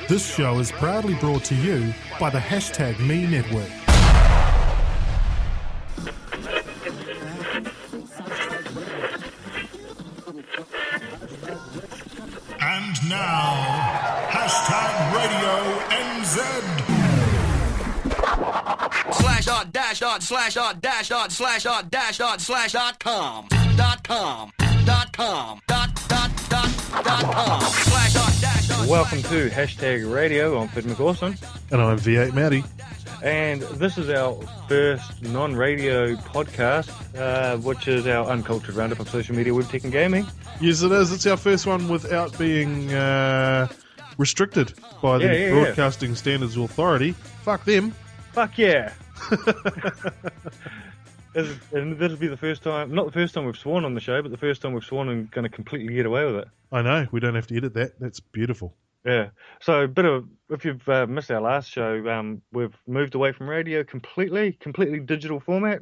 This show is proudly brought to you by the Hashtag Me Network. And now, Hashtag Radio NZ. /.////////com Welcome to Hashtag Radio. I'm Fid McAwesome. And I'm V8 Matty. And this is our first non-radio podcast, which is our uncultured roundup of social media, web tech and gaming. Yes, it is. It's our first one without being restricted by the Broadcasting Standards Authority. Fuck them. Fuck yeah. And this will be the first time, not the first time we've sworn on the show, but the first time we've sworn and going to completely get away with it. I know. We don't have to edit that. That's beautiful. Yeah. So if you've missed our last show, we've moved away from radio completely digital format.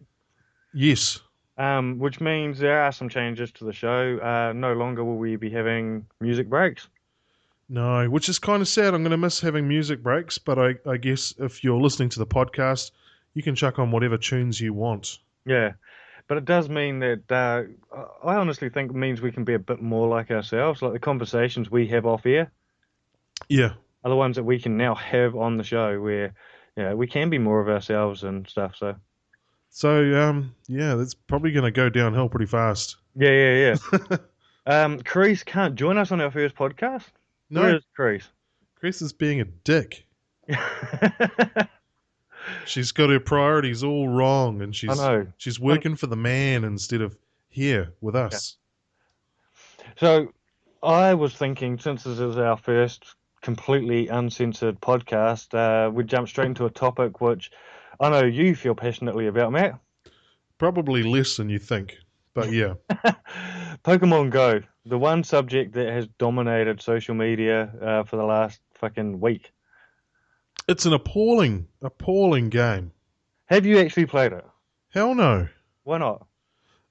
Yes. Which means there are some changes to the show. No longer will we be having music breaks. No, which is kind of sad. I'm going to miss having music breaks, but I guess if you're listening to the podcast, you can chuck on whatever tunes you want. Yeah, but it does mean that I honestly think it means we can be a bit more like ourselves, like the conversations we have off air. Yeah. Are the ones that we can now have on the show where we can be more of ourselves and stuff. So, that's probably going to go downhill pretty fast. Yeah. Crease can't join us on our first podcast. No. Where is Crease? Crease is being a dick. She's got her priorities all wrong, and she's working for the man instead of here with us. Yeah. So I was thinking, since this is our first completely uncensored podcast, we'd jump straight into a topic which I know you feel passionately about, Matt. Probably less than you think, but yeah. Pokemon Go, the one subject that has dominated social media for the last fucking week. It's an appalling game. Have you actually played it? Hell no. Why not?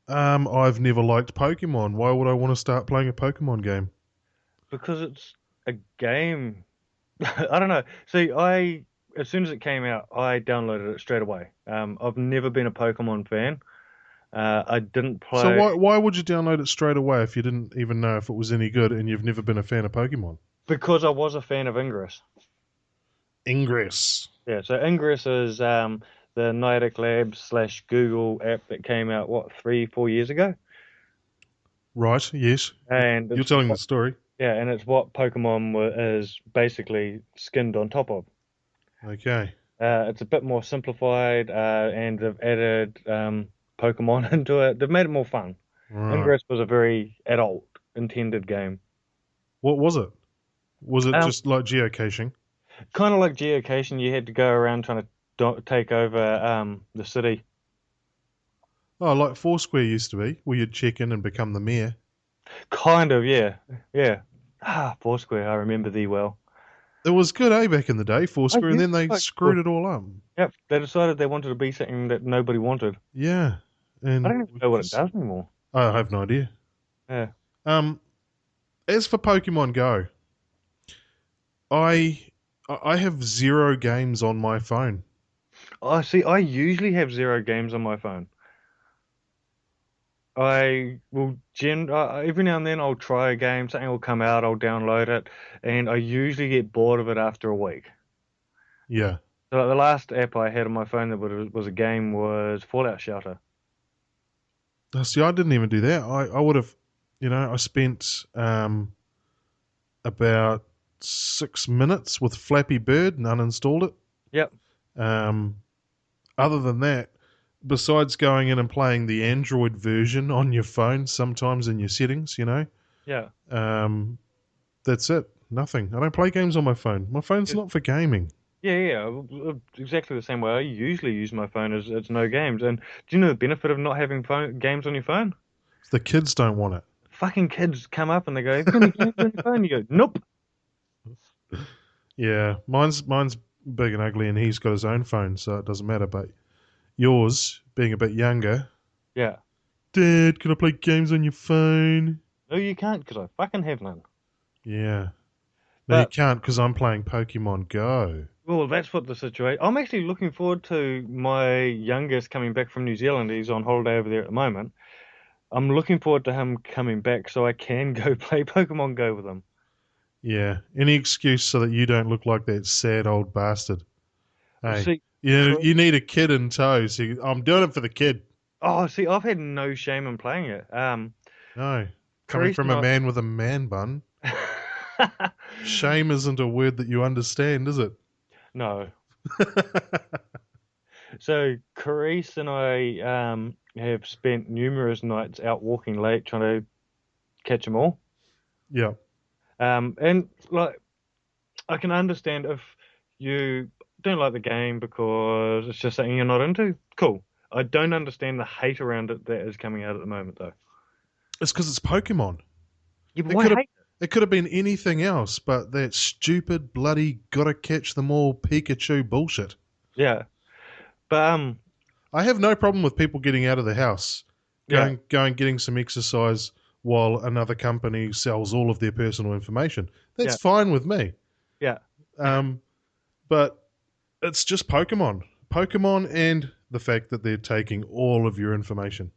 I've never liked Pokemon. Why would I want to start playing a Pokemon game? Because it's a game. I don't know. See, as soon as it came out, I downloaded it straight away. I've never been a Pokemon fan. I didn't play... So why would you download it straight away if you didn't even know if it was any good and you've never been a fan of Pokemon? Because I was a fan of Ingress. Ingress. Yeah, so Ingress is the Niantic Labs / Google app that came out, 3-4 years ago? Right, yes. And you're telling the story. Yeah, and it's what Pokemon is basically skinned on top of. Okay. It's a bit more simplified, and they've added Pokemon into it. They've made it more fun. Right. Ingress was a very adult-intended game. What was it? Was it just like geocaching? Kind of like geocaching. You had to go around trying to take over the city. Oh, like Foursquare used to be, where you'd check in and become the mayor. Kind of, yeah. Foursquare, I remember thee well. It was good, back in the day, Foursquare, and then they screwed it all up. Yep, they decided they wanted to be something that nobody wanted. Yeah. And I don't even know what it does anymore. I have no idea. Yeah. As for Pokemon Go, I have 0 games on my phone. Oh, see, I usually have 0 games on my phone. I will every now and then I'll try a game, something will come out, I'll download it, and I usually get bored of it after a week. Yeah. So the last app I had on my phone that was a game was Fallout Shelter. See, I didn't even do that. I would have, I spent about 6 minutes with Flappy Bird and uninstalled it. Yep. Other than that, besides going in and playing the Android version on your phone, sometimes in your settings, Yeah. That's it. Nothing. I don't play games on my phone. My phone's not for gaming. Yeah, exactly the same way I usually use my phone as it's no games. And do you know the benefit of not having games on your phone? The kids don't want it. Fucking kids come up and they go, "Have you got any games on your phone?" You go, "Nope." Yeah, mine's big and ugly, and he's got his own phone, so it doesn't matter. But yours, being a bit younger, yeah. Dad, can I play games on your phone? No, you can't, because I fucking have none. Yeah. No, you But can't because I'm playing Pokemon Go. well, that's what the situation. I'm actually looking forward to my youngest coming back from New Zealand. He's on holiday over there at the moment. I'm looking forward to him coming back so I can go play Pokemon Go with him. Yeah, any excuse so that you don't look like that sad old bastard. Hey, See, you need a kid in tow. So I'm doing it for the kid. see, I've had no shame in playing it. No, coming Carice from and a man with a man bun, I. shame isn't a word that you understand, is it? No. So Carice and I have spent numerous nights out walking late trying to catch them all. Yeah. And like I can understand if you don't like the game because it's just something you're not into. Cool. I don't understand the hate around it that is coming out at the moment, though. It's because it's Pokemon. Yeah, but It why could have hate it could have been anything else, but that stupid bloody gotta catch them all Pikachu bullshit. it? Yeah, but I have no problem with people getting out of the house, yeah, getting some exercise while another company sells all of their personal information. That's yeah, fine with me. yeah. Um, but it's just Pokemon. Pokemon and the fact that they're taking all of your information.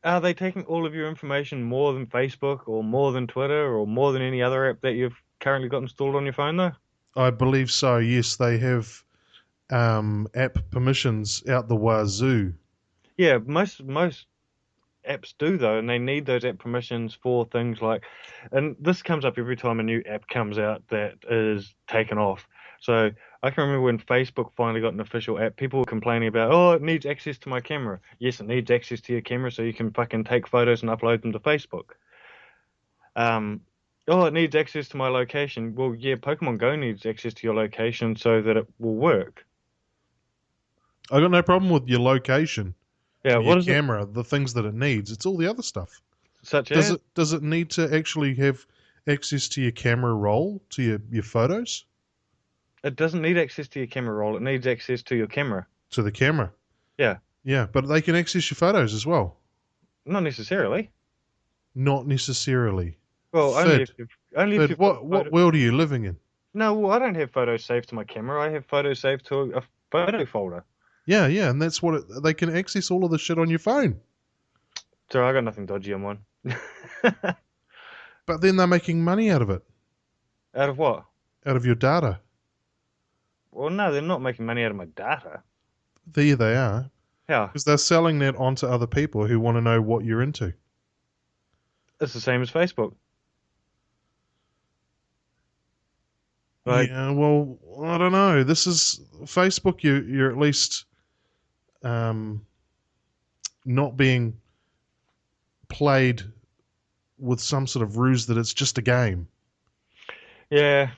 Are they taking all of your information more than Facebook or more than Twitter or more than any other app that you've currently got installed on your phone, though? I believe so. Yes, they have app permissions out the wazoo. Yeah, most apps do though, and they need those app permissions for things like, and this comes up every time a new app comes out that is taken off. So I can remember when Facebook finally got an official app, people were complaining about, oh, it needs access to my camera. Yes, it needs access to your camera so you can fucking take photos and upload them to Facebook. Um, oh, it needs access to my location. Well, yeah, Pokemon Go needs access to your location so that it will work. I got no problem with your location Yeah, and your what is it camera, the things that it needs. It's all the other stuff. such Does as? it need to actually have access to your camera roll, to your photos, It doesn't need access to your camera roll. It needs access to your camera. to the camera? Yeah, Yeah, but they can access your photos as well. not necessarily. Not necessarily. Well, Fid, only if Fid, you've got what world are you living in? No, well, I don't have photos saved to my camera. I have photos saved to a photo folder. Yeah, yeah, and that's they can access all of the shit on your phone. So I got nothing dodgy on one. But then they're making money out of it, Out of what? out of your data. Well, no, they're not making money out of my data. There they are, How? because they're selling that onto other people who want to know what you're into. It's the same as Facebook. Like, Yeah, well, I don't know. This is Facebook. You're at least um, not being played with some sort of ruse that it's just a game. yeah,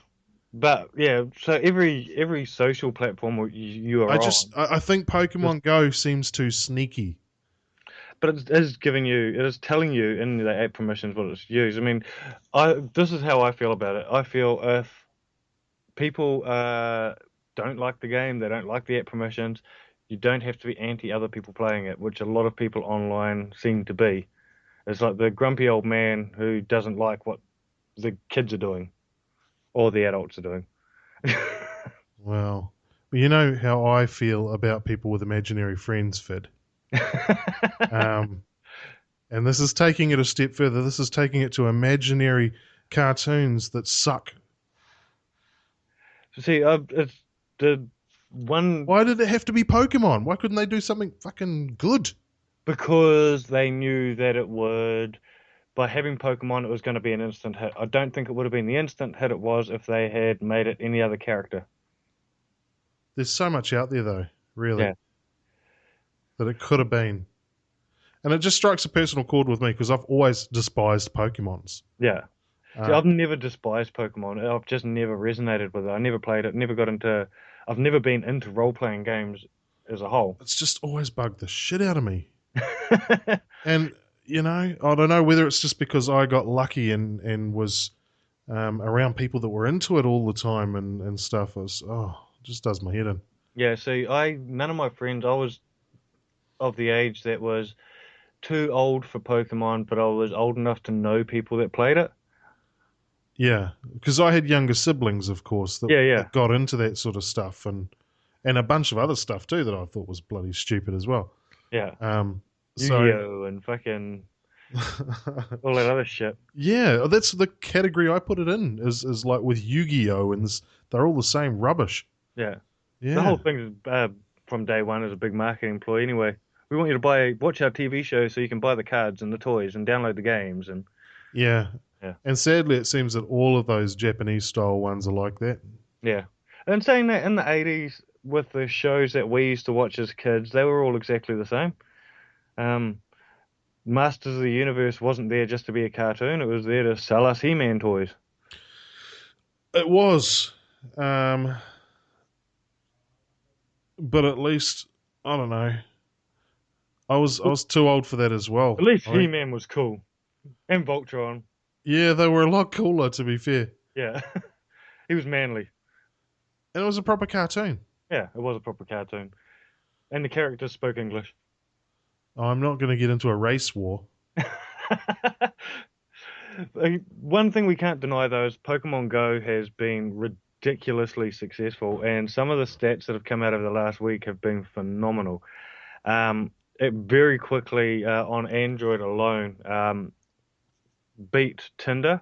but yeah. So every social platform you are on, I think just, Pokemon Go seems too sneaky. but it is giving you, it is telling you in the app permissions what it's used. I mean, I this is how I feel about it. I feel if people don't like the game, they don't like the app permissions, you don't have to be anti other people playing it, which a lot of people online seem to be. It's like the grumpy old man who doesn't like what the kids are doing or the adults are doing. Well, you know how I feel about people with imaginary friends, Fid. Um, and this is taking it a step further. This is taking it to imaginary cartoons that suck. See, it's the one Why did it have to be Pokemon? Why couldn't they do something fucking good? because they knew that it would. By having Pokemon, it was going to be an instant hit. I don't think it would have been the instant hit it was if they had made it any other character. There's so much out there, though, really, Yeah, that it could have been. And it just strikes a personal chord with me because I've always despised Pokemons. yeah. See, Uh, I've never despised Pokemon. I've just never resonated with it. I never played it. Never got into. I've never been into role-playing games as a whole. it's just always bugged the shit out of me. And, I don't know whether it's just because I got lucky and was around people that were into it all the time and stuff. It just does my head in. Yeah, see, none of my friends. I was of the age that was too old for Pokemon, but I was old enough to know people that played it. Yeah, because I had younger siblings, of course, Yeah, yeah, that got into that sort of stuff, and a bunch of other stuff too that I thought was bloody stupid as well. yeah. Um, so Yu-Gi-Oh and fucking all that other shit. yeah, that's the category I put it in. Is like with Yu-Gi-Oh, and they're all the same rubbish. Yeah. The Yeah, whole thing is from day one is a big marketing ploy. Anyway, we want you to watch our TV show so you can buy the cards and the toys and download the games and yeah. yeah, And sadly, it seems that all of those Japanese style ones are like that. yeah. And saying that in the 80s with the shows that we used to watch as kids, they were all exactly the same. Um, Masters of the Universe wasn't there just to be a cartoon; it was there to sell us He-Man toys. It was, um, but at least I don't know. I was too old for that as At well. least I think, He-Man was cool and Voltron. yeah, they were a lot cooler to be fair, Yeah, he was manly. and it was a proper cartoon. Yeah, it was a proper cartoon, and the characters spoke English. I'm not going to get into a race war. One thing we can't deny though is Pokemon Go has been ridiculously successful, and some of the stats that have come out over the last week have been phenomenal. It very quickly on Android alone beat Tinder,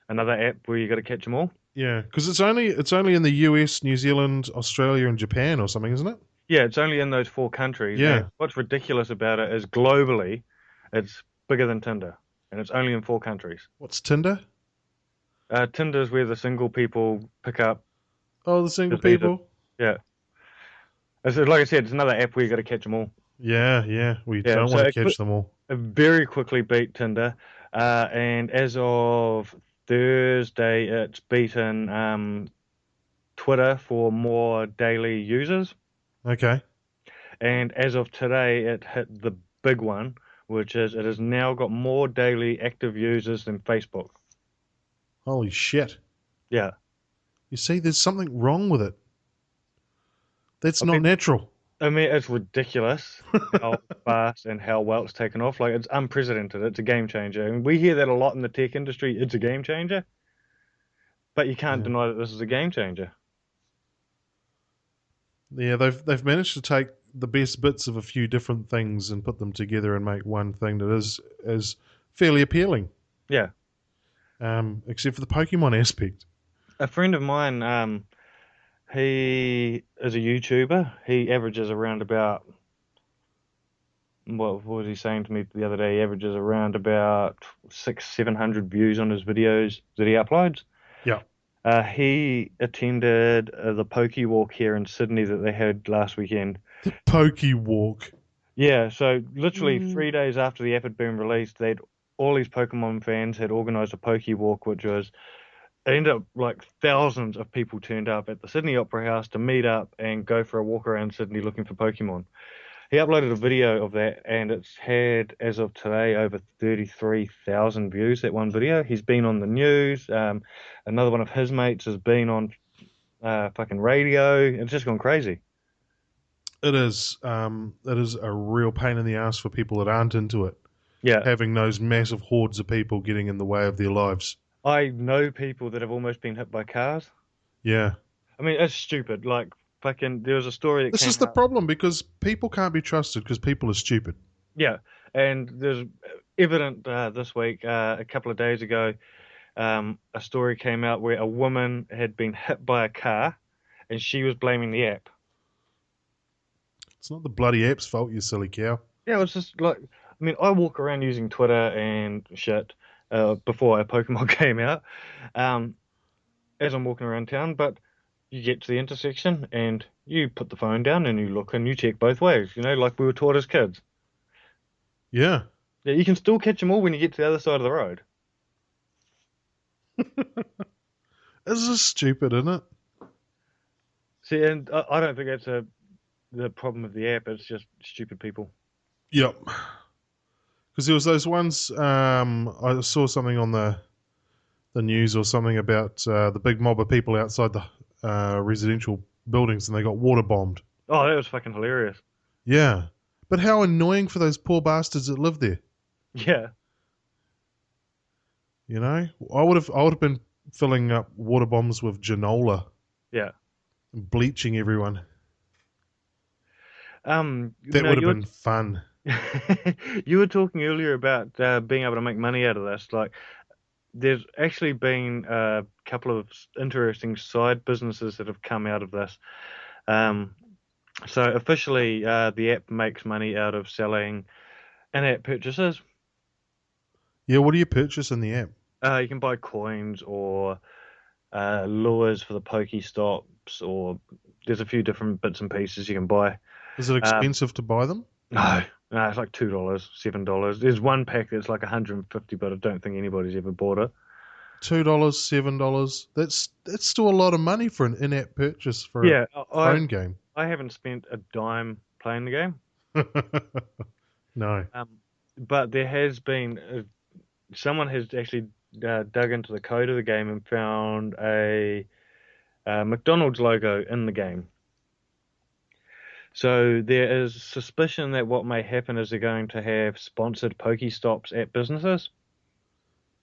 another app where you got to catch them all. Yeah, because it's only in the US, New Zealand, Australia, and Japan or something, isn't it? Yeah, it's only in those four countries, and Yeah. what's ridiculous about it is globally, it's bigger than Tinder, and it's only in four countries. What's Tinder? Tinder's where the single people pick up. Oh, the single Just leave it. people. Yeah. Like I said, it's another app where you got to catch them all. Yeah, yeah. We Yeah, don't so want to catch them all. it very quickly beat Tinder, and as of Thursday, it's beaten Twitter for more daily users, Okay. and as of today, it hit the big one, which is it has now got more daily active users than Facebook. Holy shit. Yeah, You see, there's something wrong with it. That's I not mean, natural. it's ridiculous how fast and how well it's taken off. Like it's unprecedented. It's a game changer, and we hear that a lot in the tech industry. It's a game changer. But you can't Yeah. deny that this is a game changer. Yeah, they've managed to take the best bits of a few different things and put them together and make one thing that is fairly appealing. Yeah. Except for the Pokemon aspect. A friend of mine, he is a YouTuber. He averages around about, what was he saying to me the other day? He averages around about 700 views on his videos that he uploads. Yeah. He attended the Pokewalk here in Sydney that they had last weekend. The Pokewalk. Yeah, so literally 3 days after the app had been released, all these Pokemon fans had organised a Pokewalk, which was it ended up like thousands of people turned up at the Sydney Opera House to meet up and go for a walk around Sydney looking for Pokemon. He uploaded a video of that, and it's had, as of today, over 33,000 views, that one video. He's been on the news. Another one of his mates has been on fucking radio. It's just gone crazy. It is. It is a real pain in the ass for people that aren't into it. Yeah. Having those massive hordes of people getting in the way of their lives. I know people that have almost been hit by cars. Yeah. I mean, it's stupid. Like, fucking, there was a story that This came is the out. problem because people can't be trusted because people are stupid. Yeah, and there's evident this week, a couple of days ago, a story came out where a woman had been hit by a car, and she was blaming the app. It's not the bloody app's fault, you silly cow. Yeah, it was just like, I mean, I walk around using Twitter and shit before a Pokemon came out, as I'm walking around town, but you get to the intersection and you put the phone down and you look and you check both ways, like we were taught as kids. Yeah. Yeah, you can still catch them all when you get to the other side of the road. This is stupid, isn't it? See, and I don't think that's the problem of the app. It's just stupid people. Yep. Because there was those ones, I saw something on the news or something about the big mob of people outside the residential buildings and they got water bombed. Oh, that was fucking hilarious. Yeah. But how annoying for those poor bastards that live there. Yeah. You know, I would have been filling up water bombs with Genola Yeah. and bleaching everyone. That No, would have been fun. you were talking earlier about being able to make money out of this. Like, there's actually been a couple of interesting side businesses that have come out of this. Um, so officially, the app makes money out of selling in-app purchases. Yeah, what do you purchase in the app? You can buy coins or lures for the Pokestops, or there's a few different bits and pieces you can buy. Is it Um, expensive to buy them? no, no, it's like $2, $7. There's one pack that's like 150, but I don't think anybody's ever bought it. $2, $7. That's still a lot of money for an in-app purchase for a Yeah, phone game. I haven't spent a dime playing the game. No. Um, but there has been someone has actually dug into the code of the game and found a McDonald's logo in the game. So there is suspicion that what may happen is they're going to have sponsored Pokestops at businesses.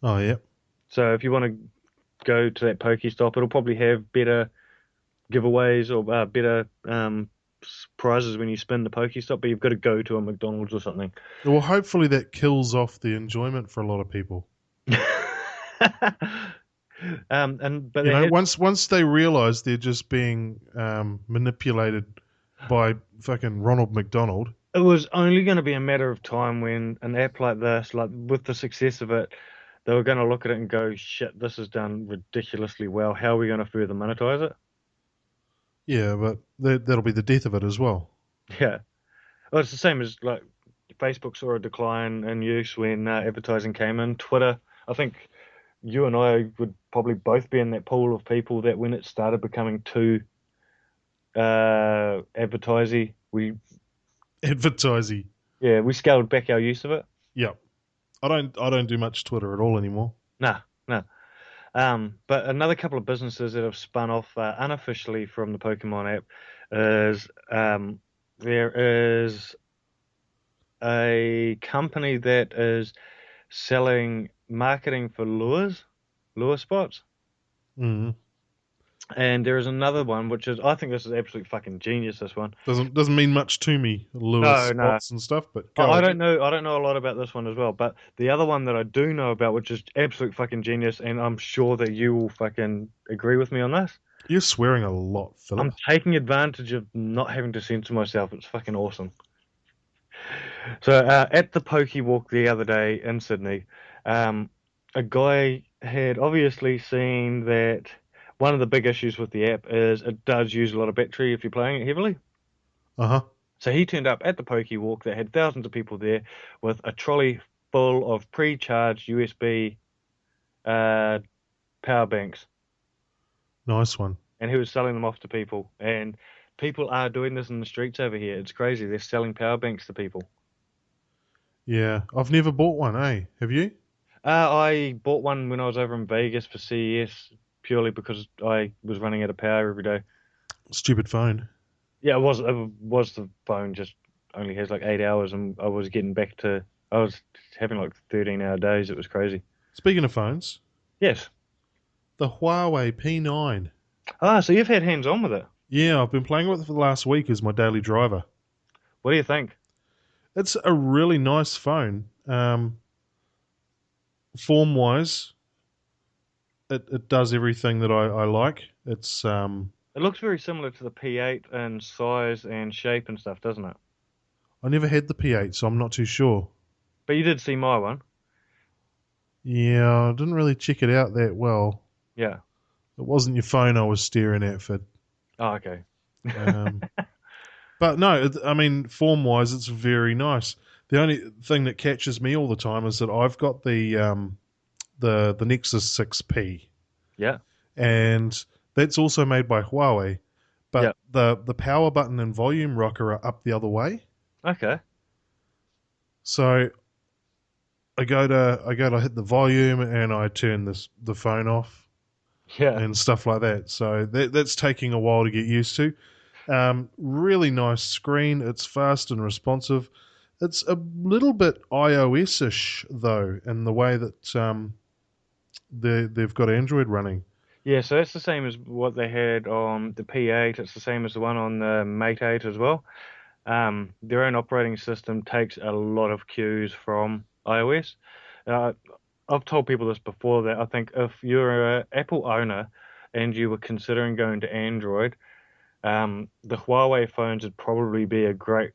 Oh yeah. So if you want to go to that Pokestop, it'll probably have better giveaways or better prizes when you spin the Pokestop, but you've got to go to a McDonald's or something. Well, hopefully that kills off the enjoyment for a lot of people. But You they know, have, once they realise they're just being manipulated by fucking Ronald McDonald. it was only going to be a matter of time when an app like this, like with the success of it, they were going to look at it and go, "Shit, this is done ridiculously well. How are we going to further monetize it?" Yeah, but that'll be the death of it as well. Yeah. Well, it's the same as like Facebook saw a decline in use when advertising came in. Twitter, I think you and I would probably both be in that pool of people that when it started becoming too advertising, Advertising. we scaled back our use of it. Yeah. I don't do much Twitter at all anymore. Nah, nah. But another couple of businesses that have spun off unofficially from the Pokemon app is there is a company that is selling marketing for lure spots. Mm. And there is another one, which is, I think this is absolutely fucking genius, this one. Doesn't mean much to me, Lewis No, no. spots and stuff, but go I ahead. don't know a lot about this one as well, but the other one that I do know about, which is absolute fucking genius, and I'm sure that you will fucking agree with me on this. You're swearing a lot, Philip. I'm taking advantage of not having to censor myself. It's fucking awesome. So at the Poke Walk the other day in Sydney, um, a guy had obviously seen that one of the big issues with the app is it does use a lot of battery if you're playing it heavily. Uh-huh. So he turned up at the Poke Walk that had thousands of people there with a trolley full of pre-charged USB uh, power banks, Nice one. and he was selling them off to people. And people are doing this in the streets over here. It's crazy. They're selling power banks to people. Yeah. I've never bought one, eh? Have you? I bought one when I was over in Vegas for CES purely because I was running out of power every day. Stupid phone. Yeah, it was the phone just only has like 8 hours, and I was having like 13-hour days. It was crazy. Speaking of phones, Yes. the Huawei P9. Ah, so you've had hands on with it. Yeah, I've been playing with it for the last week as my daily driver. What do you think? It's a really nice phone. Form-wise, it does everything that I like. It's It looks very similar to the P8 in size and shape and stuff, doesn't it? I never had the P8, so I'm not too sure. But you did see my one. Yeah, I didn't really check it out that well. Yeah. It wasn't your phone I was staring at, Fid. Oh, okay. Um, but no, I mean, form-wise, it's very nice. The only thing that catches me all the time is that I've got the Nexus 6P, Yeah. and that's also made by Huawei. Yeah. But the power button and volume rocker are up the other way. Okay. So I go to hit the volume and I turn the phone off Yeah. and stuff like that. So that's taking a while to get used to. Really nice screen. It's fast and responsive. It's a little bit iOS-ish though, in the way that they've got Android running. Yeah, so that's the same as what they had on the P8. It's the same as the one on the Mate 8 as well. Their own operating system takes a lot of cues from iOS. Uh, I've told people this before that I think if you're an Apple owner and you were considering going to Android, the Huawei phones would probably be a great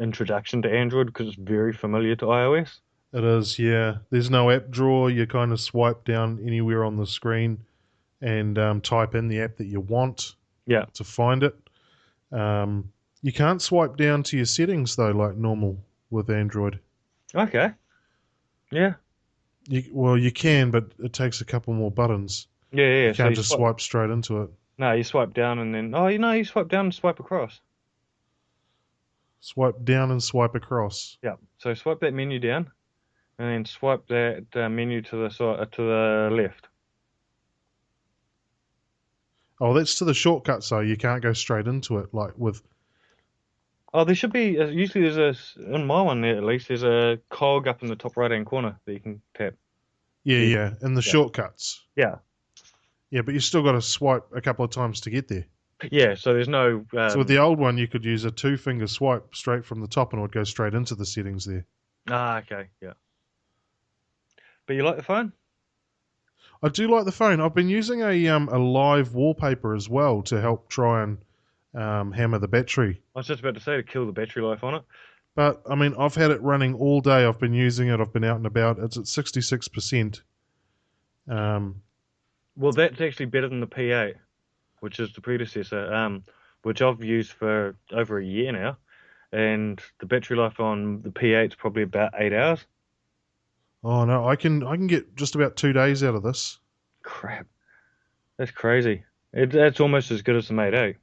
introduction to Android because it's very familiar to iOS. It is, yeah. There's no app drawer. You kind of swipe down anywhere on the screen and type in the app that you want Yeah. to find it. You can't swipe down to your settings though, like normal with Android. Okay. Yeah. Well, you can, but it takes a couple more buttons. Yeah, yeah. You So can't just swipe straight into it. no, you swipe down and then you swipe down and swipe across. Swipe down and swipe across. Yeah. So swipe that menu down and then swipe that menu to the side to the left. Oh, that's to the shortcut, so you can't go straight into it like with. Oh, there should be usually in my one there at least there's a cog up in the top right hand corner that you can tap. Yeah, in the Yeah. shortcuts. Yeah. Yeah, but you still got to swipe a couple of times to get there. Yeah. So there's no. So with the old one, you could use a two-finger swipe straight from the top, and it would go straight into the settings there. Okay. Yeah. But you like the phone? I do like the phone. I've been using a live wallpaper as well to help try and hammer the battery. I was just about to say to kill the battery life on it. But I mean, I've had it running all day. I've been using it. I've been out and about. It's at 66%. Well, that's actually better than the P8, which is the predecessor, which I've used for over a year now, and the battery life on the P8 is probably about 8 hours. Oh no, I can get just about 2 days out of this. Crap, that's crazy. That's almost as good as the Mate 8.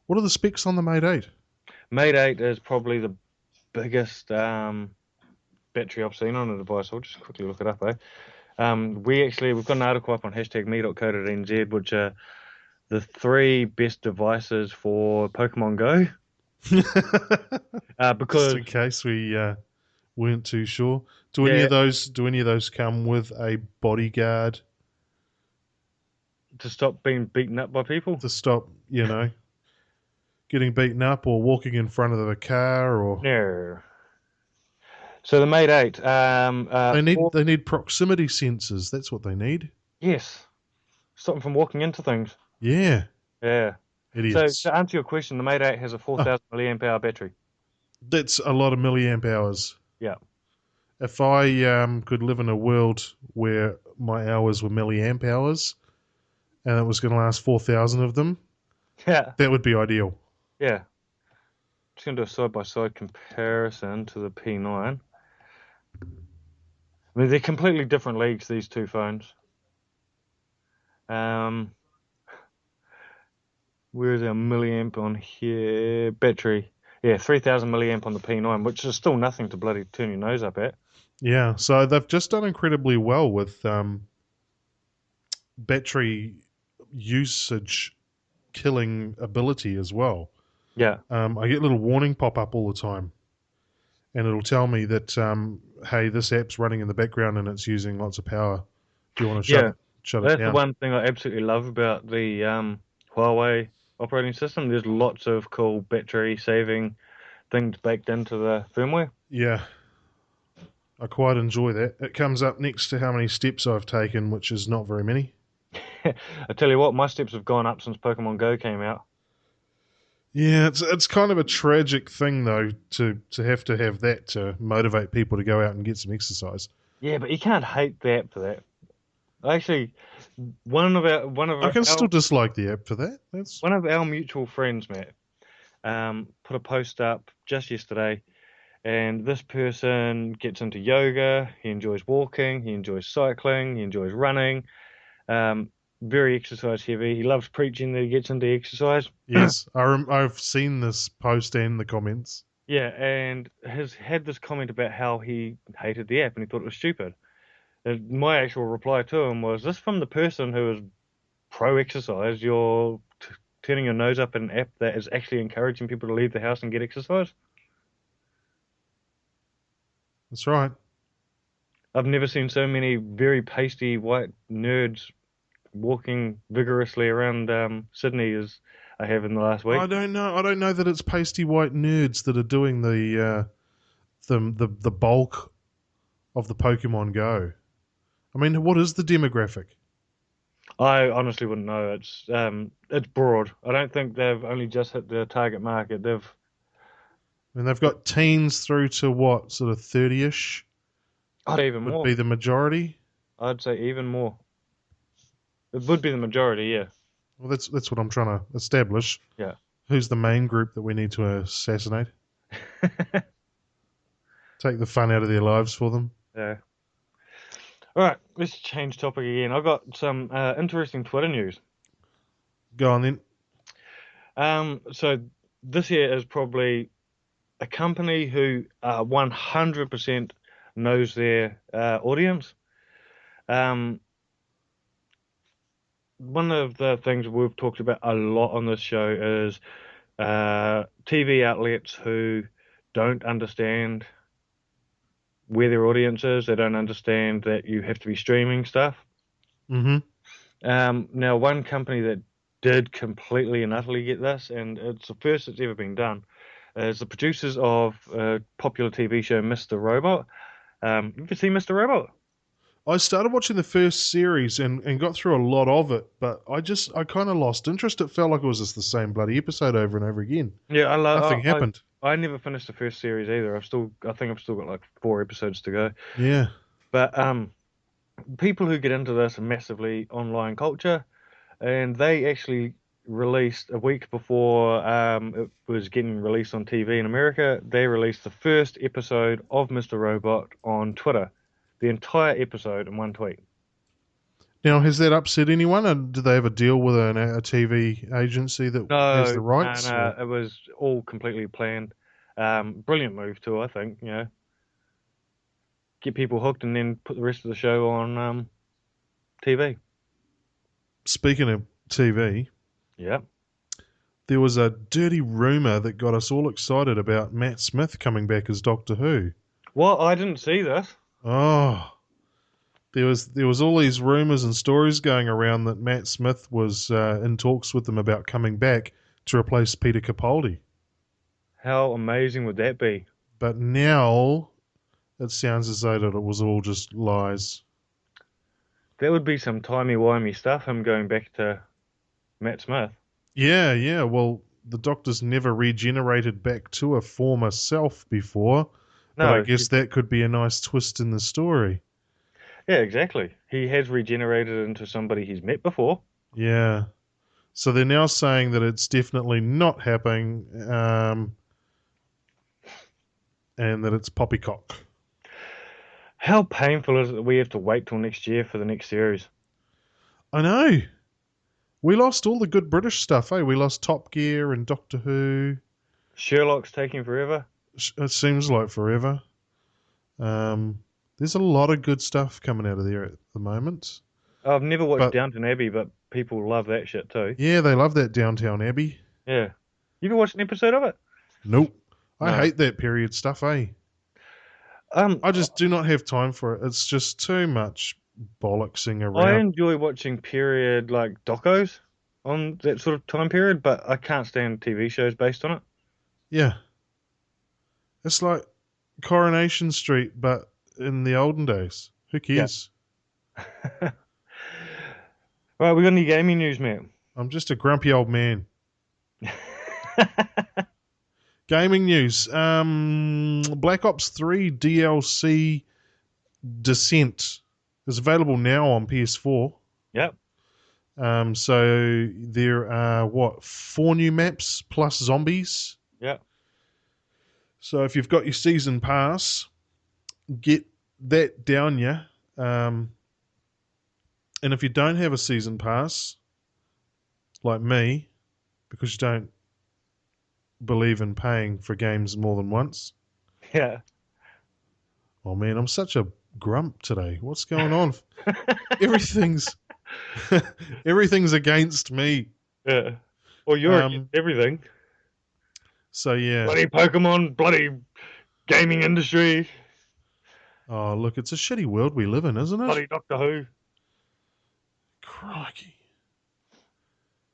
What are the specs on the Mate 8? Mate 8 is probably the biggest battery I've seen on a device. I'll just quickly look it up, eh? We've got an article up on #me.co.nz, which are the 3 best devices for Pokemon Go. Because Just in case we weren't too sure. Do any of those come with a bodyguard to stop being beaten up by people. to stop, getting beaten up or walking in front of a car or No. So the Mate 8, they need proximity sensors. That's what they need. yes, stop them from walking into things. Yeah, Yeah. idiots. So to answer your question, the Mate 8 has a 4,000 milliamp hour battery. That's a lot of milliamp hours. Yeah. If I could live in a world where my hours were milliamp hours and it was going to last 4,000 of them, Yeah. that would be ideal. Yeah. Just going to do a side-by-side comparison to the P9. I mean, they're completely different leagues, these two phones. Where's our milliamp on here? Battery. Yeah, 3,000 milliamp on the P9, which is still nothing to bloody turn your nose up at. Yeah, so they've just done incredibly well with battery usage killing ability as well. Yeah. I get a little warning pop up all the time, and it'll tell me that, hey, this app's running in the background and it's using lots of power. Do you want to shut it That's down? the one thing I absolutely love about the Huawei operating system. There's lots of cool battery saving things baked into the firmware. Yeah, I quite enjoy that. It comes up next to how many steps I've taken, which is not very many. I tell you what, my steps have gone up since Pokemon Go came out. Yeah, it's kind of a tragic thing though to have that to motivate people to go out and get some exercise. Yeah, but you can't hate the app for that. Actually, one of I can still dislike the app for that. That's one of our mutual friends, Matt, put a post up just yesterday, and this person gets into yoga. He enjoys walking. He enjoys cycling. He enjoys running. Very exercise heavy. He loves preaching that he gets into exercise. yes. I've seen this post and the comments. Yeah, and has had this comment about how he hated the app and he thought it was stupid. And my actual reply to him was, "This from the person who is pro-exercise. You're turning your nose up at an app that is actually encouraging people to leave the house and get exercise." That's right. I've never seen so many very pasty white nerds walking vigorously around Sydney as I have in the last I week. don't know. I don't know that it's pasty white nerds that are doing the bulk of the Pokemon Go. I mean, what is the demographic? I honestly wouldn't know. It's broad. I don't think they've only just hit their target market. They've I mean, they've got teens through to what, sort of 30-ish I'd say even would more. be the majority. I'd say even more. It would be the majority, yeah. Well, that's what I'm trying to establish. Yeah. Who's the main group that we need to assassinate? Take the fun out of their lives for them. Yeah. All right, let's change topic again. I've got some interesting Twitter news. Go on then. So this here is probably a company who 100% knows their audience. One of the things we've talked about a lot on this show is TV outlets who don't understand where their audience is. They don't understand that you have to be streaming stuff. Mm-hmm. Now, one company that did completely and utterly get this, and it's the first it's ever been done, is the producers of a popular TV show, Mr. Robot. You ever seen Mr. Robot? I started watching the first series and got through a lot of it, but I kind of lost interest. It felt like it was just the same bloody episode over and over again. Yeah, Nothing happened. I never finished the first series either. I think I've still got like 4 episodes to go. Yeah. But people who get into this are massively online culture, and they actually released a week before it was getting released on TV in America. They released the first episode of Mr. Robot on Twitter, the entire episode in one tweet. Now, has that upset anyone? And do they have a deal with a TV agency that has the rights? No, it was all completely planned. Brilliant move too, I think. You know, get people hooked and then put the rest of the show on TV. Speaking of TV, Yeah. there was a dirty rumor that got us all excited about Matt Smith coming back as Doctor Who. Well, I didn't see this. Oh, there was all these rumors and stories going around that Matt Smith was in talks with them about coming back to replace Peter Capaldi. How amazing would that be? But now it sounds as though that it was all just lies. That would be some timey-wimey stuff, him going back to Matt Smith. Yeah. Well, the Doctor's never regenerated back to a former self before. No, But I guess that could be a nice twist in the story. yeah, exactly. He has regenerated into somebody he's met before. Yeah. So they're now saying that it's definitely not happening, and that it's poppycock. How painful is it that we have to wait till next year for the next series? I know. We lost all the good British stuff, eh? We lost Top Gear and Doctor Who. Sherlock's taking forever. It seems like forever. There's a lot of good stuff coming out of there at the moment. I've never watched But- Downton Abbey, but people love that shit too. Yeah, they love that Downtown Abbey. Yeah. You ever watched an episode of it? Nope. I No. hate that period stuff, eh? I just do not have time for it. It's just too much bollocksing I around. enjoy watching period like docos on that sort of time period, but I can't stand TV shows based on it. Yeah. It's like Coronation Street, but in the olden days. Who cares? Right, we got any gaming news, man? I'm just a grumpy old man. Gaming news. Black Ops 3 DLC Descent is available now on PS4. Yep. So there are, 4 new maps plus zombies? Yep. So if you've got your season pass, get that down ya. And if you don't have a season pass, like me, because you don't believe in paying for games more than once. Yeah. Oh man, I'm such a grump today. What's going on? Everything's against me. Yeah. Well, you're Um, against everything. So yeah. Bloody Pokemon, bloody gaming industry. Oh, look, it's a shitty world we live in, isn't it? Bloody Doctor Who. Crikey.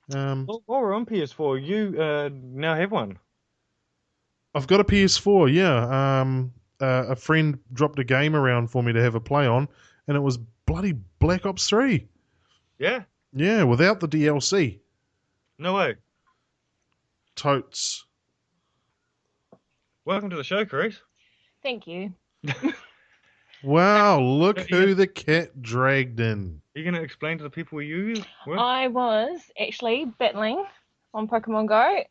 Well, while we're on PS4, you now have one. I've got a PS4, yeah. A friend dropped a game around for me to have a play on, and it was bloody Black Ops 3. Yeah? Yeah, without the DLC. No way. Totes. Welcome to the show, Chris. Thank you. Wow, look Yeah. who the cat dragged in. Are you going to explain to the people who you were? I was actually battling on Pokemon Go.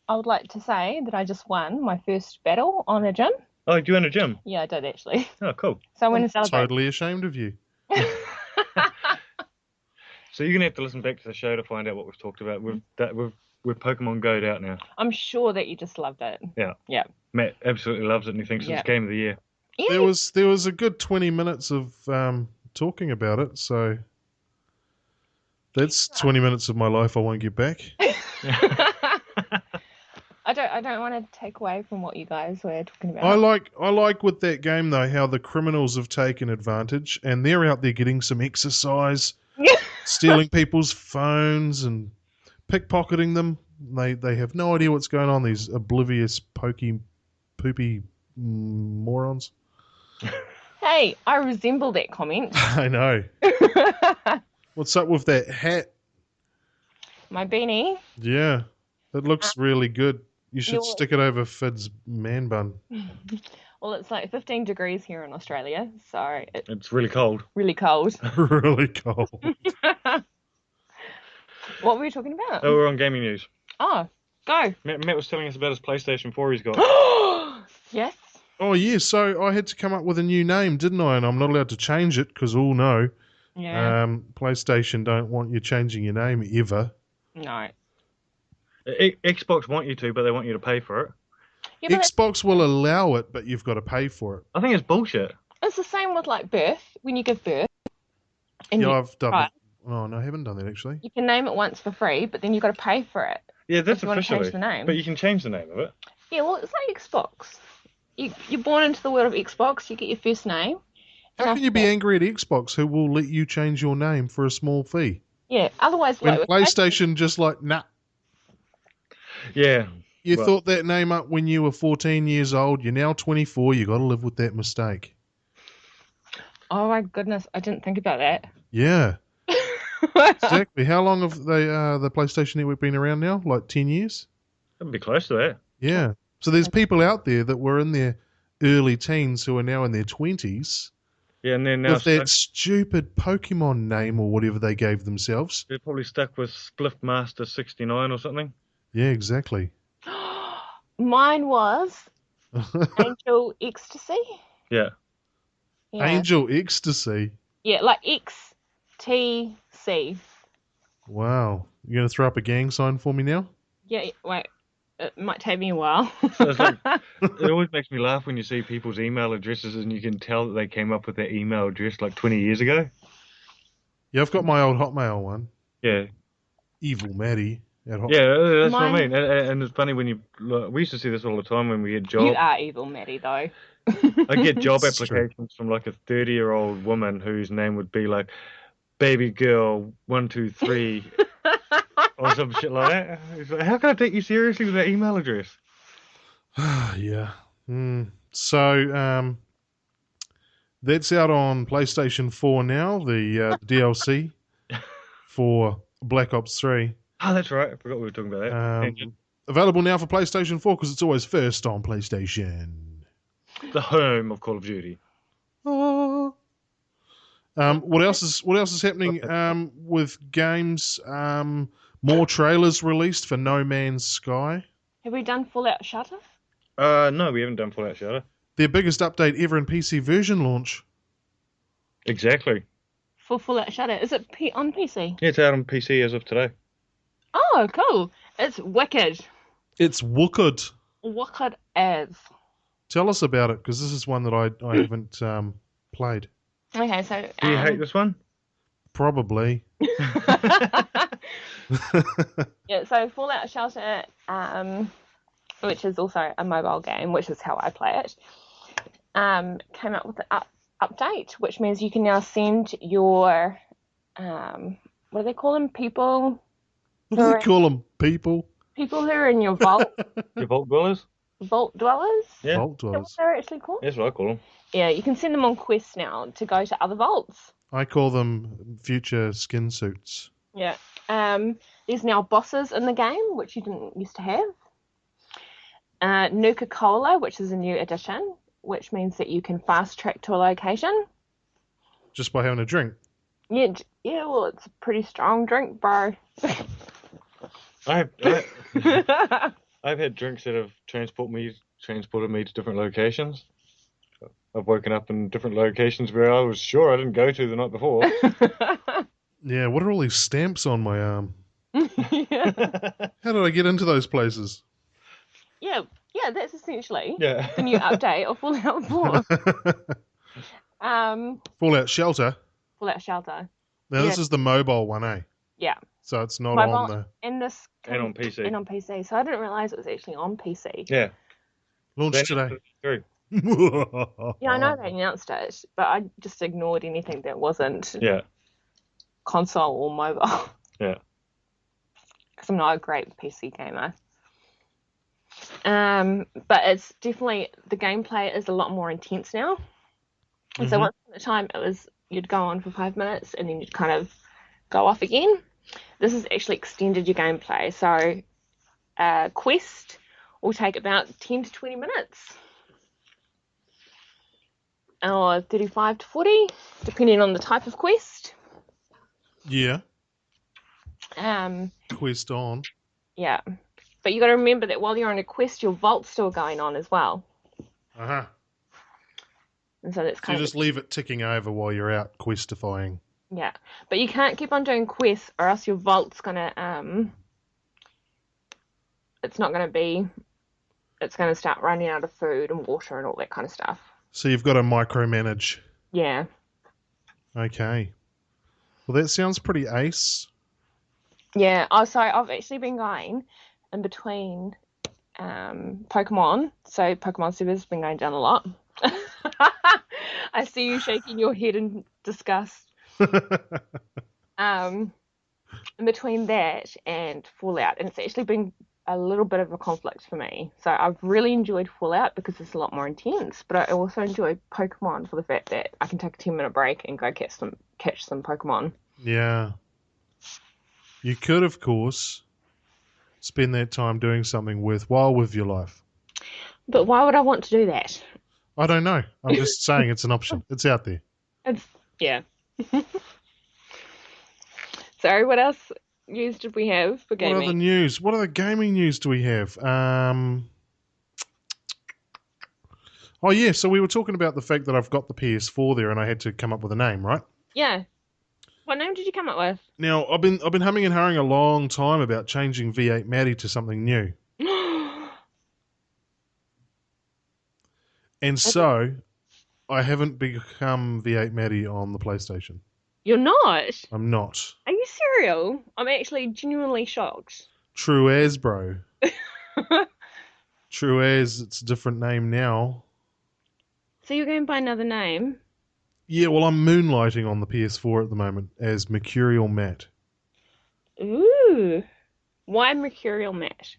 I would like to say that I just won my first battle on a gym. Oh, do you own a gym? Yeah, I did actually. Oh, cool. So I went to I'm celebrate. totally ashamed of you. So you're going to have to listen back to the show to find out what we've talked about. We've Pokemon Go'd out now. I'm sure that you just loved it. Yeah. Matt absolutely loves it and he thinks Yeah. it's game of the year. Yeah. There was a good 20 minutes of talking about it, so that's 20 minutes of my life I won't get back. I don't want to take away from what you guys were talking about. I like with that game though how the criminals have taken advantage and they're out there getting some exercise, stealing people's phones and pickpocketing them. They have no idea what's going on. These oblivious poopy morons. Hey, I resemble that comment. I know. What's up with that hat? My beanie. Yeah, it looks really good. You should You're- stick it over Fid's man bun. Well, it's like 15 degrees here in Australia, so it's It's really cold. really cold. Really cold. What were we talking about? Oh, we're on gaming news. Oh, go. Matt was telling us about his PlayStation 4 he's got. Yes. Oh yeah, so I had to come up with a new name, didn't I? And I'm not allowed to change it because all know Yeah. PlayStation don't want you changing your name ever. No. Xbox want you to, but they want you to pay for it. Yeah, but Xbox will allow it, but you've got to pay for it. I think it's bullshit. it's the same with like birth. When you give birth, and Yeah, you, I've done right. it. Oh no, I haven't done that actually. you can name it once for free, but then you've got to pay for it. Yeah, that's If you want to officially. change the name. But you can change the name of it. Yeah, well, it's like Xbox. You're born into the world of Xbox. You get your first name. and How can after you be that- angry at Xbox who will let you change your name for a small fee? Yeah. Otherwise, When like with PlayStation just like, nah. Yeah. You Well- thought that name up when you were 14 years old. You're now 24. You got to live with that mistake. Oh my goodness, I didn't think about that. Yeah, exactly. How long have the PlayStation Network been around now? Like 10 years? That'd be close to that. Yeah. So there's people out there that were in their early teens who are now in their 20s Yeah, and then now with that stupid Pokemon name or whatever they gave themselves. they're probably stuck with Spliffmaster 69 or something. Yeah, exactly. Mine was Angel Ecstasy. Yeah. Yeah. Angel Ecstasy. Yeah, like XTC. Wow. You going to throw up a gang sign for me now? Yeah, wait. It might take me a while. So it's like, it always makes me laugh when you see people's email addresses and you can tell that they came up with their email address like 20 years ago. Yeah, I've got my old Hotmail one. Yeah. Evil Maddie. At Hot- Yeah, that's what I Mine- mean. And it's funny when we used to see this all the time when we get You job. are evil, Maddie, though. I get job It's true. applications from like a 30-year-old woman whose name would be like Baby Girl 123 or some shit like that. It's like, how can I take you seriously with that email address? Yeah. So that's out on PlayStation 4 now, the DLC for Black Ops 3. Oh, that's right. I forgot we were talking about that. Available now for PlayStation 4 because it's always first on PlayStation. The home of Call of Duty. Ah. What else is happening with games? More trailers released for No Man's Sky. Have we done Fallout Shutter? No, we haven't done Fallout Shutter. Their biggest update ever in PC version launch. Exactly. For Fallout Shutter. Is it on PC? Yeah, it's out on PC as of today. Oh, cool. It's wicked. It's wicked. Wicked as. Tell us about it because this is one that I haven't played. Okay, so... Do you hate this one? Probably. Yeah, so Fallout Shelter, which is also a mobile game, which is how I play it, came out with update, which means you can now send your, what do they call them? People What do they call them? People? who are in your vault, Your vault dwellers? vault dwellers. Yeah. Vault Is that what dwellers. they're actually called? That's what I call them. Yeah, you can send them on quests now to go to other vaults. I call them future skin suits. Yeah. There's now bosses in the game, which you didn't used to have. Nuka-Cola, which is a new addition, which means that you can fast track to a location. Just by having a drink. Yeah, well, it's a pretty strong drink, bro. I've had drinks that have transported me to different locations. I've woken up in different locations where I was sure I didn't go to the night before. Yeah, what are all these stamps on my arm? yeah. How did I get into those places? yeah, that's essentially Yeah. the new update of Fallout 4. Fallout Shelter. Fallout Shelter. Now, this is the mobile one, eh? Yeah. So it's not Mobile on the... and this And on PC. And on PC. So I didn't realise it was actually on PC. Yeah. Launched today. Very. Yeah, I know they announced it, but I just ignored anything that wasn't Yeah. console or mobile. Yeah. Because I'm not a great PC gamer. But it's definitely, the gameplay is a lot more intense now. And so once upon a time, it was, you'd go on for 5 minutes and then you'd kind of go off again. This has actually extended your gameplay. So quest will take about 10 to 20 minutes. Or 35 to 40, depending on the type of quest. Yeah, Um, quest on. yeah. But you got to remember that while you're on a quest, your vault's still going on as well. Uh-huh. And so that's So kind you of... just leave it ticking over while you're out questifying. Yeah, but you can't keep on doing quests or else your vault's gonna it's not gonna be, it's gonna start running out of food and water and all that kind of stuff. So you've got to micromanage. Yeah. Okay. Well, that sounds pretty ace. Yeah. Oh, sorry, I've actually been going in between Pokemon. So Pokemon servers have been going down a lot. I see you shaking your head in disgust. In between that and Fallout, and it's actually been a little bit of a conflict for me. So I've really enjoyed Fallout because it's a lot more intense, but I also enjoy Pokemon for the fact that I can take a 10-minute break and go catch some Pokemon. Yeah. You could, of course, spend that time doing something worthwhile with your life. But why would I want to do that? I don't know. I'm just saying it's an option. It's out there. Yeah. Sorry, what else news did we have for gaming? What other news? What other gaming news do we have? Oh, yeah. So we were talking about the fact that I've got the PS4 there and I had to come up with a name, right? Yeah. What name did you come up with? Now, I've been humming and hawing a long time about changing V8 Maddie to something new. And so, I haven't become V8 Maddie on the PlayStation. You're not? I'm not. Are you serious? I'm actually genuinely shocked. True as, bro. True as, it's a different name now. So you're going by another name? Yeah, well, I'm moonlighting on the PS4 at the moment as Mercurial Matt. Ooh. Why Mercurial Matt?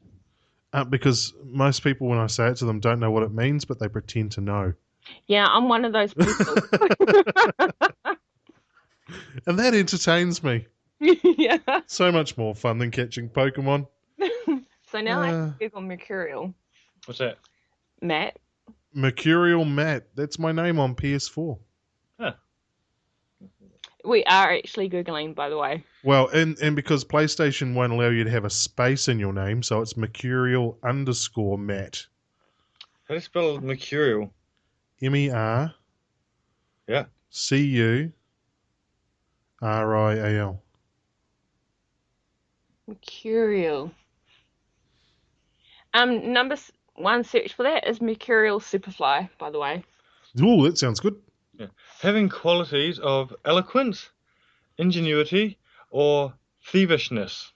Because most people, when I say it to them, don't know what it means, but they pretend to know. Yeah, I'm one of those people. And that entertains me. Yeah. So much more fun than catching Pokemon. So now I can Google Mercurial What's that? Matt. Mercurial Matt. That's my name on PS4. Huh. We are actually Googling, by the way. Well, and because PlayStation won't allow you to have a space in your name, so it's Mercurial_Matt. How do you spell mercurial? MERCURIAL. Yeah. Mercurial. Number one search for that is Mercurial Superfly, by the way. Ooh, that sounds good. Yeah. Having qualities of eloquence, ingenuity, or thievishness.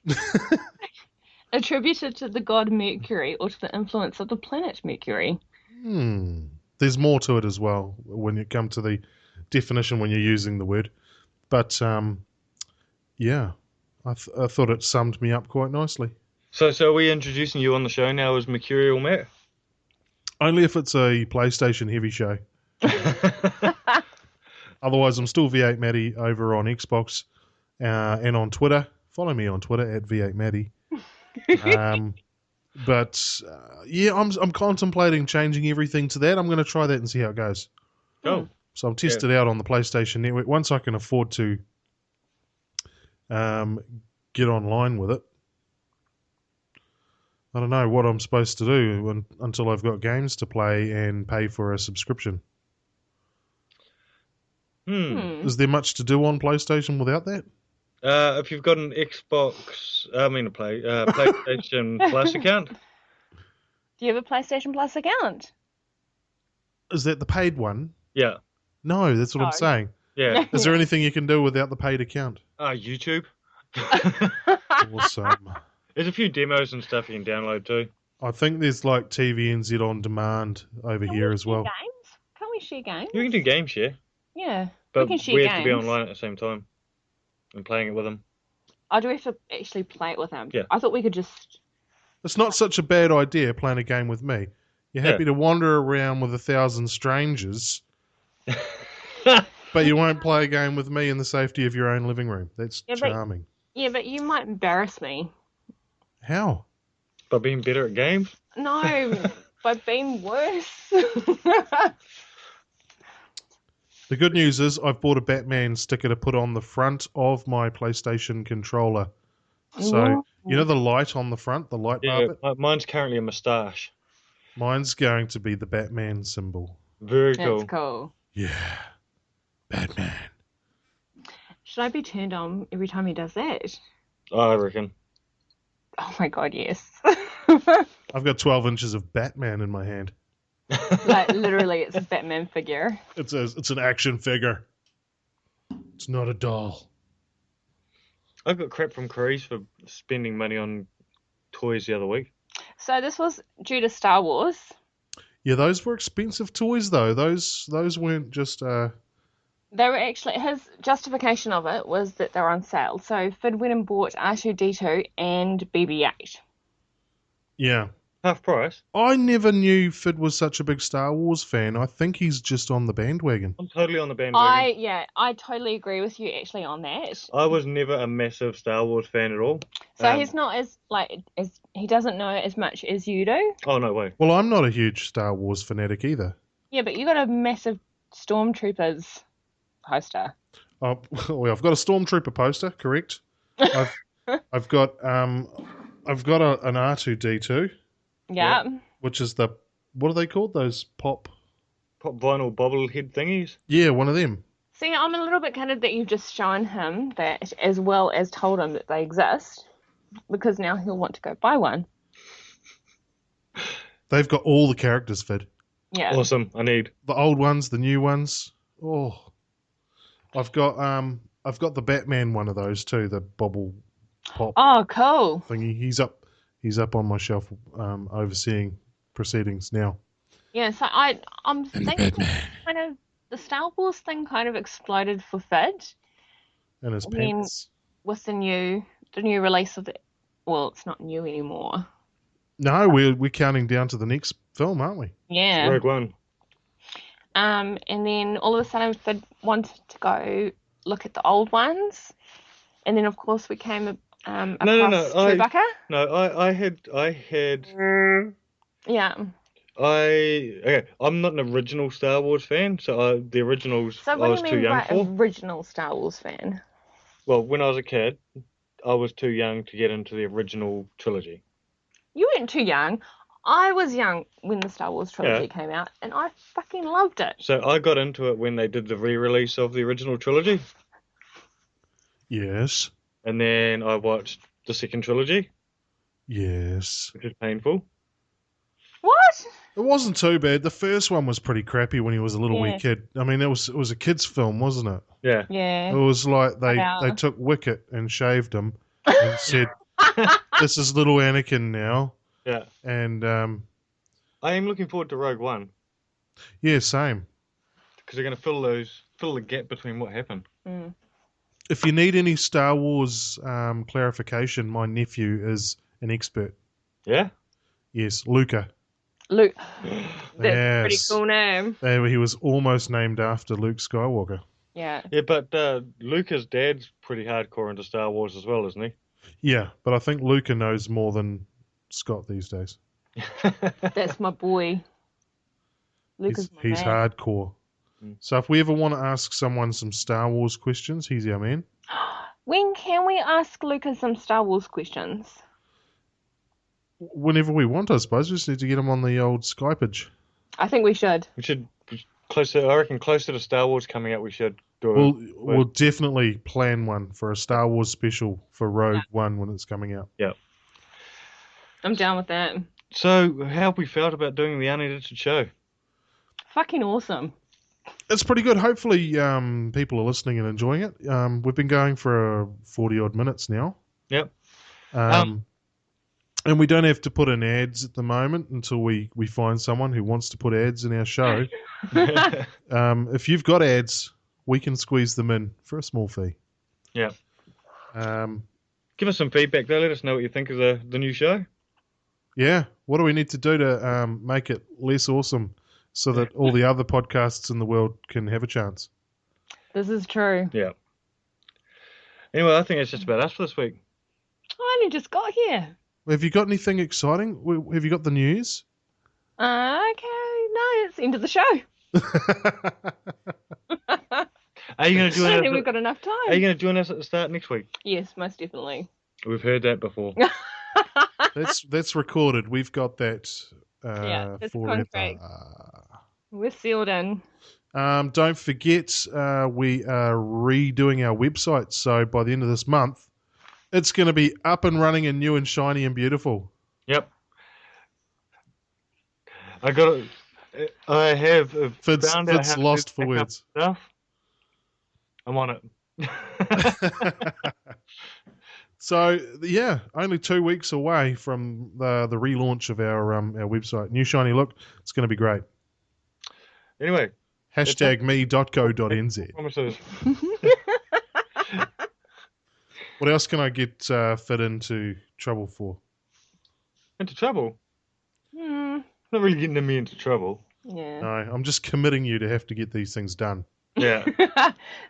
Attributed to the god Mercury or to the influence of the planet Mercury. There's more to it as well when you come to the definition when you're using the word. But yeah, I thought it summed me up quite nicely. So are we introducing you on the show now as Mercurial Matt? Only if it's a PlayStation heavy show. Otherwise, I'm still V8 Matty over on Xbox and on Twitter. Follow me on Twitter at V8 Matty. But yeah, I'm contemplating changing everything to that. I'm going to try that and see how it goes. Cool. So I'll test it out on the PlayStation Network once I can afford to get online with it. I don't know what I'm supposed to do until I've got games to play and pay for a subscription. Is there much to do on PlayStation without that? If you've got an PlayStation Plus account. Do you have a PlayStation Plus account? Is that the paid one? Yeah. No, that's what I'm saying. Yeah. Is there anything you can do without the paid account? YouTube. Awesome. There's a few demos and stuff you can download too. I think there's like TVNZ on demand over here as well. Games? Can't we share games? You can do game share, Yeah, but we can share we have to be games. online at the same time and playing it with them. Oh, do we have to actually play it with him? Yeah. I thought we could just... It's not such a bad idea playing a game with me. You're happy to wander around with 1,000 strangers, but you won't play a game with me in the safety of your own living room. That's charming. But you might embarrass me. How? By being better at games? No, by being worse. The good news is I've bought a Batman sticker to put on the front of my PlayStation controller. So, you know the light on the front, the light bar bit? Mine's currently a moustache. Mine's going to be the Batman symbol. Very cool. That's cool. Yeah. Batman. Should I be turned on every time he does that? I reckon. Oh my god, yes. I've got 12 inches of Batman in my hand. Like, literally, it's a Batman figure. It's an action figure. It's not a doll. I got crap from Carice for spending money on toys the other week. So this was due to Star Wars. Yeah, those were expensive toys, though. Those weren't just... They were actually... His justification of it was that they were on sale. So Fid went and bought R2-D2 and BB-8. Yeah. Half price? I never knew Fid was such a big Star Wars fan. I think he's just on the bandwagon. I'm totally on the bandwagon. I totally agree with you actually on that. I was never a massive Star Wars fan at all. So he's not as he doesn't know as much as you do. Oh, no way. Well, I'm not a huge Star Wars fanatic either. Yeah, but you got a massive Stormtroopers poster. Oh, well, I've got a Stormtrooper poster, correct? I've got an R2-D2. Yeah. Which is what are they called? Those pop vinyl bobblehead thingies? Yeah, one of them. See, I'm a little bit gutted that you've just shown him that, as well as told him that they exist, because now he'll want to go buy one. They've got all the characters, Fid. Yeah. Awesome. I need the old ones, the new ones. Oh, I've got the Batman one of those too, the bobble pop. Oh, cool. Thingy. He's up on my shelf, overseeing proceedings now. Yeah, so I'm thinking kind of the Star Wars thing kind of exploded for Fid. And his pants. With the new release of well, it's not new anymore. No, we're counting down to the next film, aren't we? Yeah. Rogue One. And then all of a sudden Fid wanted to go look at the old ones, and then of course we came across Chewbacca. I had. Yeah. Okay, I'm not an original Star Wars fan, so the originals So I what was do you too mean young by for. original Star Wars fan? Well, when I was a kid, I was too young to get into the original trilogy. You weren't too young. I was young when the Star Wars trilogy came out, and I fucking loved it. So I got into it when they did the re-release of the original trilogy. Yes. And then I watched the second trilogy. Yes. Which is painful. What? It wasn't too bad. The first one was pretty crappy when he was a little wee kid. I mean, it was a kid's film, wasn't it? Yeah. Yeah. It was like they took Wicket and shaved him and said, "This is little Anakin now." Yeah. And I am looking forward to Rogue One. Yeah, same. because they're going to fill the gap between what happened. Mm. If you need any Star Wars clarification, my nephew is an expert. Yeah. Yes, Luca. Luke. That's a pretty Yes. cool name. He was almost named after Luke Skywalker. Yeah. Yeah, but Luca's dad's pretty hardcore into Star Wars as well, isn't he? Yeah, but I think Luca knows more than Scott these days. That's my boy. Lucas, He's my man. hardcore. Mm. So if we ever want to ask someone some Star Wars questions, he's our man. When can we ask Lucas some Star Wars questions? Whenever we want, I suppose. We just need to get him on the old Skypage. I think we should. We should I reckon closer to Star Wars coming out, we should do it. We'll definitely plan one for a Star Wars special for Rogue One when it's coming out. Yeah. I'm down with that. So, how have we felt about doing the unedited show? Fucking awesome. It's pretty good. Hopefully people are listening and enjoying it. We've been going for 40-odd minutes now. Yep. And we don't have to put in ads at the moment until we find someone who wants to put ads in our show. If you've got ads, we can squeeze them in for a small fee. Yeah. Give us some feedback though. Let us know what you think of the new show. Yeah. What do we need to do to make it less awesome so that all the other podcasts in the world can have a chance? This is true. Yeah. Anyway, I think it's just about us for this week. I only just got here. Have you got anything exciting? Have you got the news? Okay, no, it's the end of the show. Are you going to I don't join think us? we've got enough time. Are you going to join us at the start next week? Yes, most definitely. We've heard that before. That's recorded. We've got that Yeah, it's a forever. contract. We're sealed in. Don't forget, we are redoing our website. So by the end of this month, it's going to be up and running and new and shiny and beautiful. Yep. I have Fid's found out how to lost do for backup words. stuff. I'm on it. So yeah, only 2 weeks away from the relaunch of our website. New shiny look. It's going to be great. Anyway. #me.co.nz. Promises. What else can I get Fid into trouble for? Into trouble? Hmm. Not really getting me into trouble. Yeah. No, I'm just committing you to have to get these things done. Yeah.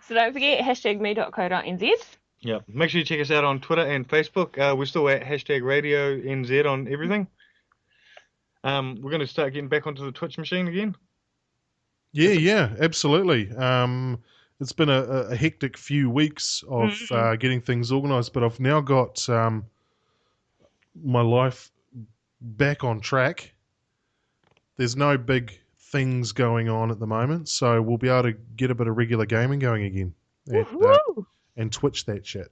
So don't forget #me.co.nz. Yeah. Make sure you check us out on Twitter and Facebook. We're still at #RadioNZ on everything. We're going to start getting back onto the Twitch machine again. Yeah, absolutely. It's been a hectic few weeks of getting things organised, but I've now got my life back on track. There's no big things going on at the moment, so we'll be able to get a bit of regular gaming going again and Twitch that shit.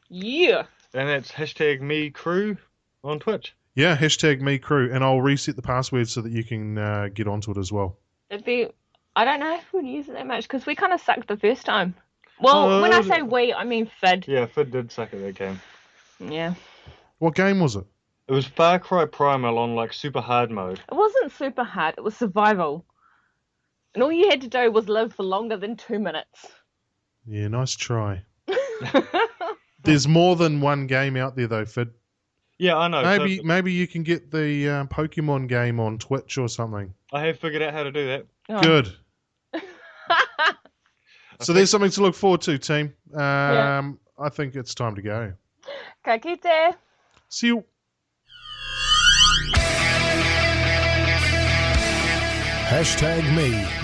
Yeah. And that's #MeCrew on Twitch. Yeah, #MeCrew, and I'll reset the password so that you can get onto it as well. I don't know if we'd use it that much because we kind of sucked the first time. Well, when I say we, I mean Fid. Yeah, Fid did suck at that game. Yeah. What game was it? It was Far Cry Primal on like super hard mode. It wasn't super hard. It was survival. And all you had to do was live for longer than 2 minutes. Yeah, nice try. There's more than one game out there though, Fid. Yeah, I know. Maybe you can get the Pokemon game on Twitch or something. I have figured out how to do that. Oh. Good. So there's something to look forward to, team. I think it's time to go. Ka kite. See you. #me.co.nz